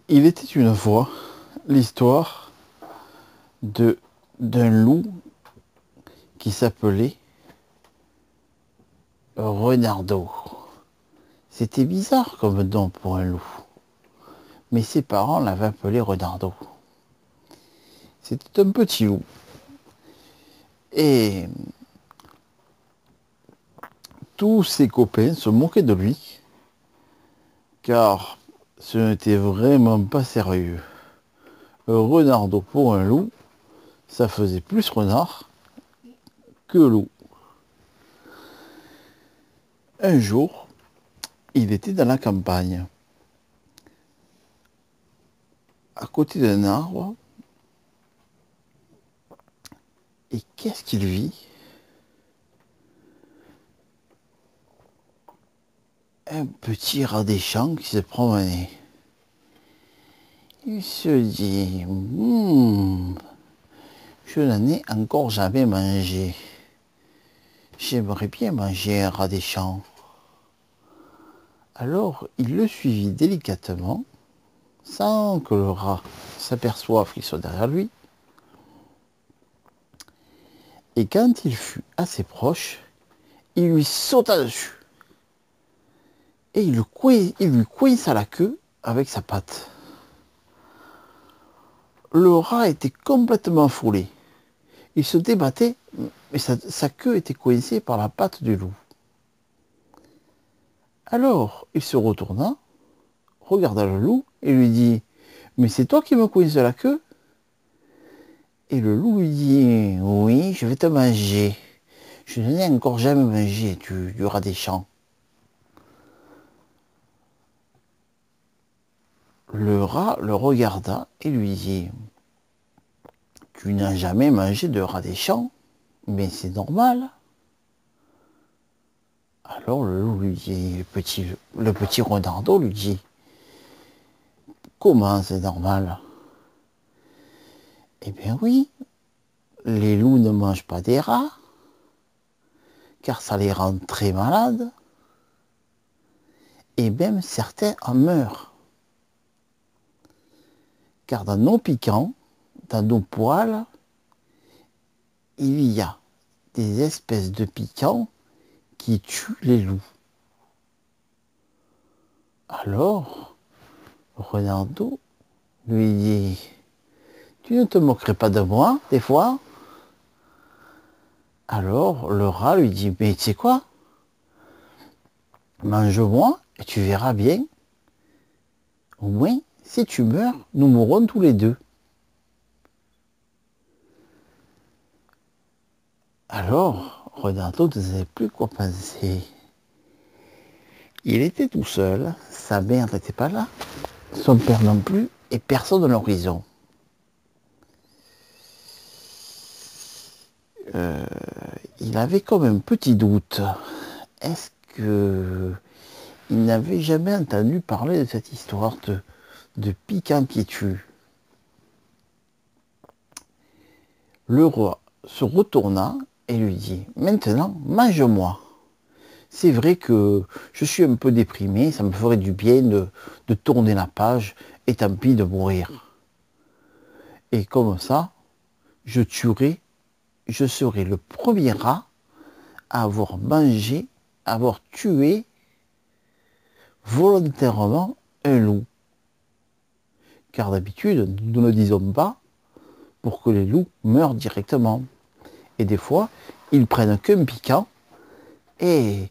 Il était une fois l'histoire d'un loup qui s'appelait Renardo. C'était bizarre comme nom pour un loup, mais ses parents l'avaient appelé Renardo. C'était un petit loup. Et tous ses copains se moquaient de lui, car ce n'était vraiment pas sérieux. Renardo pour un loup, ça faisait plus renard que loup. Un jour, il était dans la campagne, à côté d'un arbre, et qu'est-ce qu'il vit? Un petit rat des champs qui se promenait. Il se dit, je n'en ai encore jamais mangé. J'aimerais bien manger un rat des champs. Alors il le suivit délicatement, sans que le rat s'aperçoive qu'il soit derrière lui. Et quand il fut assez proche, il lui sauta dessus. Et il lui coinça la queue avec sa patte. Le rat était complètement affolé. Il se débattait, mais sa queue était coincée par la patte du loup. Alors il se retourna, regarda le loup et lui dit, mais c'est toi qui me coinces la queue? Et le loup lui dit, oui, je vais te manger. Je n'ai encore jamais mangé du rat des champs. Le rat le regarda et lui dit, tu n'as jamais mangé de rat des champs, mais c'est normal. Alors le loup lui dit, le petit renardeau lui dit, comment c'est normal? Eh bien oui, les loups ne mangent pas des rats, car ça les rend très malades, et même certains en meurent. Car dans nos piquants, dans nos poils, il y a des espèces de piquants qui tuent les loups. Alors, Renardo lui dit, tu ne te moquerais pas de moi, des fois? Alors, le rat lui dit, mais tu sais quoi? Mange-moi et tu verras bien. Au moins, si tu meurs, nous mourrons tous les deux. Alors, Renardo ne savait plus quoi penser. Il était tout seul, sa mère n'était pas là, son père non plus, et personne à l'horizon. Il avait comme un petit doute. Est-ce que il n'avait jamais entendu parler de cette histoire de piquant qui tue? Le roi se retourna et lui dit, maintenant, mange-moi. C'est vrai que je suis un peu déprimé, ça me ferait du bien de tourner la page et tant pis de mourir. Et comme ça, je serai le premier rat à avoir mangé, à avoir tué volontairement un loup. Car d'habitude, nous ne disons pas pour que les loups meurent directement. Et des fois, ils prennent qu'un piquant et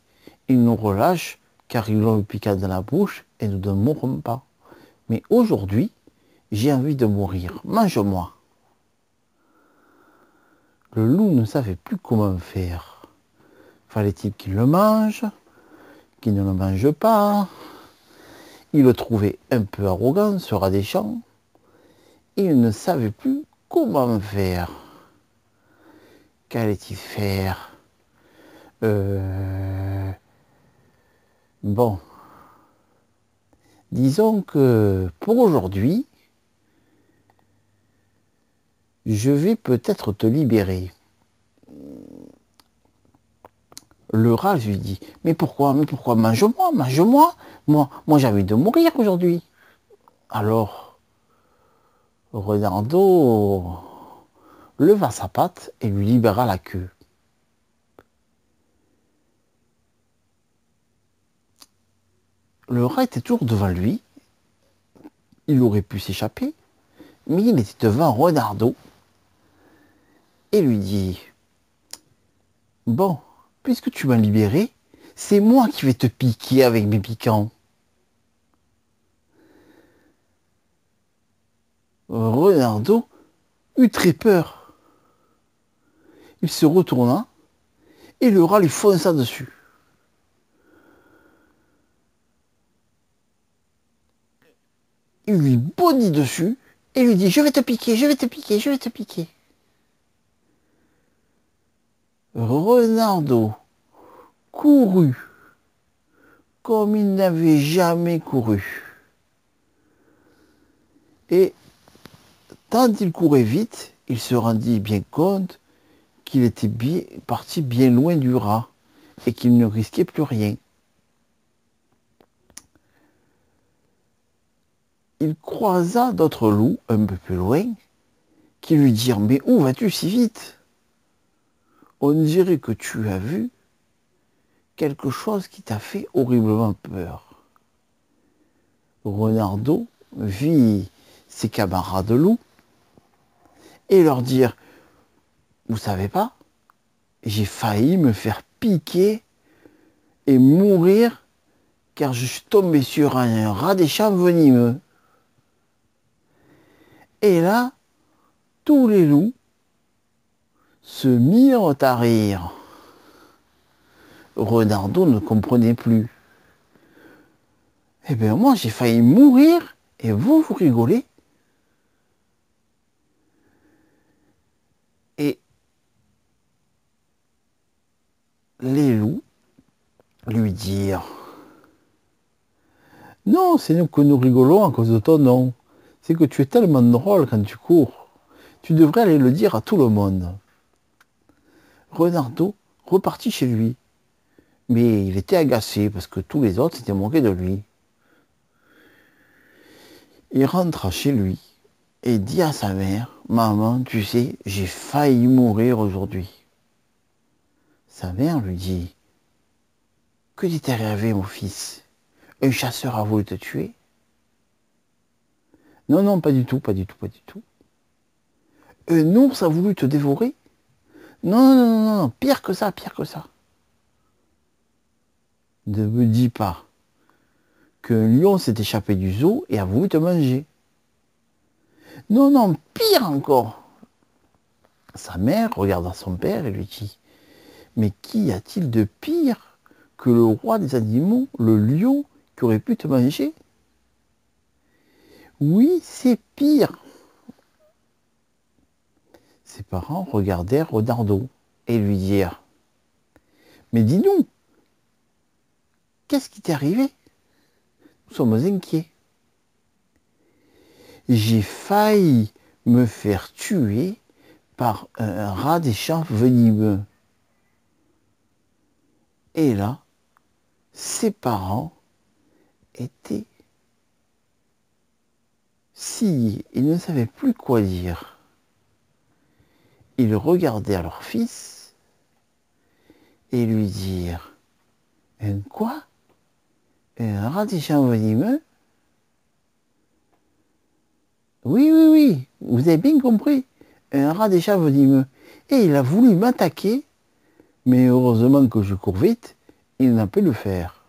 ils nous relâchent car ils ont le piquant dans la bouche et nous ne mourrons pas. Mais aujourd'hui, j'ai envie de mourir. Mange-moi. Le loup ne savait plus comment faire. Fallait-il qu'il le mange, qu'il ne le mange pas? Il le trouvait un peu arrogant, ce rat des champs. Il ne savait plus comment faire. Qu'allait-il faire? Bon, disons que pour aujourd'hui, je vais peut-être te libérer. Le rat lui dit, mais pourquoi, mange-moi, mange-moi. Moi j'ai envie de mourir aujourd'hui. Alors, Renardo leva sa patte et lui libéra la queue. Le rat était toujours devant lui. Il aurait pu s'échapper, mais il était devant Renardo et lui dit « Bon, puisque tu m'as libéré, c'est moi qui vais te piquer avec mes piquants. » Renardo eut très peur. Il se retourna et le rat lui fonça dessus. Il lui bondit dessus et lui dit « Je vais te piquer, je vais te piquer, je vais te piquer. » Renardo courut comme il n'avait jamais couru. Et tant il courait vite, il se rendit bien compte qu'il était parti bien loin du rat et qu'il ne risquait plus rien. Il croisa d'autres loups un peu plus loin qui lui dirent « Mais où vas-tu si vite? On dirait que tu as vu quelque chose qui t'a fait horriblement peur. » Renardo vit ses camarades loups et leur dire « Vous savez pas, j'ai failli me faire piquer et mourir car je suis tombé sur un rat des champs venimeux. » Et là, tous les loups se mirent à rire. Renardo ne comprenait plus. Eh bien moi j'ai failli mourir et vous rigolez. Et les loups lui dirent « Non, c'est nous que nous rigolons à cause de ton nom. C'est que tu es tellement drôle quand tu cours. Tu devrais aller le dire à tout le monde. » Renardo repartit chez lui. Mais il était agacé parce que tous les autres s'étaient moqués de lui. Il rentra chez lui et dit à sa mère « Maman, tu sais, j'ai failli mourir aujourd'hui. » Sa mère lui dit « Que t'est arrivé, mon fils? Un chasseur a voulu te tuer? » « Non, non, pas du tout, pas du tout, pas du tout. »« Un ours a voulu te dévorer? » ?»« Non, non, non, non, pire que ça, pire que ça. »« Ne me dis pas qu'un lion s'est échappé du zoo et a voulu te manger. »« Non, non, pire encore. » Sa mère regarda son père et lui dit « Mais qu'y a-t-il de pire que le roi des animaux, le lion, qui aurait pu te manger? » « Oui, c'est pire. » Ses parents regardèrent Renardo et lui dirent « Mais dis-nous, qu'est-ce qui t'est arrivé? Nous sommes inquiets. »« J'ai failli me faire tuer par un rat des champs venimeux. » Et là, ses parents étaient sciés, ils ne savaient plus quoi dire. Ils regardèrent leur fils et lui dirent « Un quoi? Un rat des champs venimeux? » « Oui, oui, oui, vous avez bien compris, un rat des champs venimeux. Et il a voulu m'attaquer, mais heureusement que je cours vite, il n'a pu le faire. »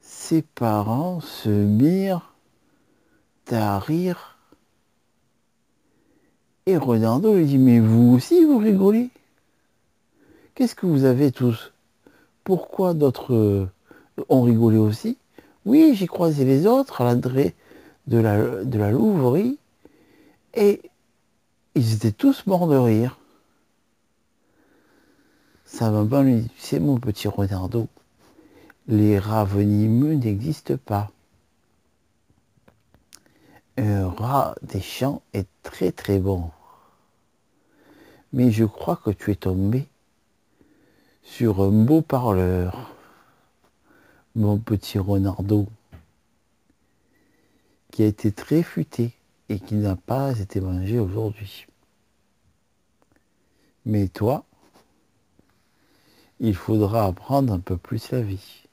Ses parents se mirent à rire. Et Renardo lui dit « Mais vous aussi, vous rigolez? Qu'est-ce que vous avez tous? Pourquoi d'autres ont rigolé aussi? Oui, j'ai croisé les autres à l'entrée de la louverie et ils étaient tous morts de rire. » Sa maman lui dit « C'est mon petit Renardo, les rats venimeux n'existent pas. Un rat des champs est très très bon. Mais je crois que tu es tombé sur un beau parleur, mon petit Renardo. » qui a été très futé et qui n'a pas été mangé aujourd'hui. Mais toi, il faudra apprendre un peu plus la vie.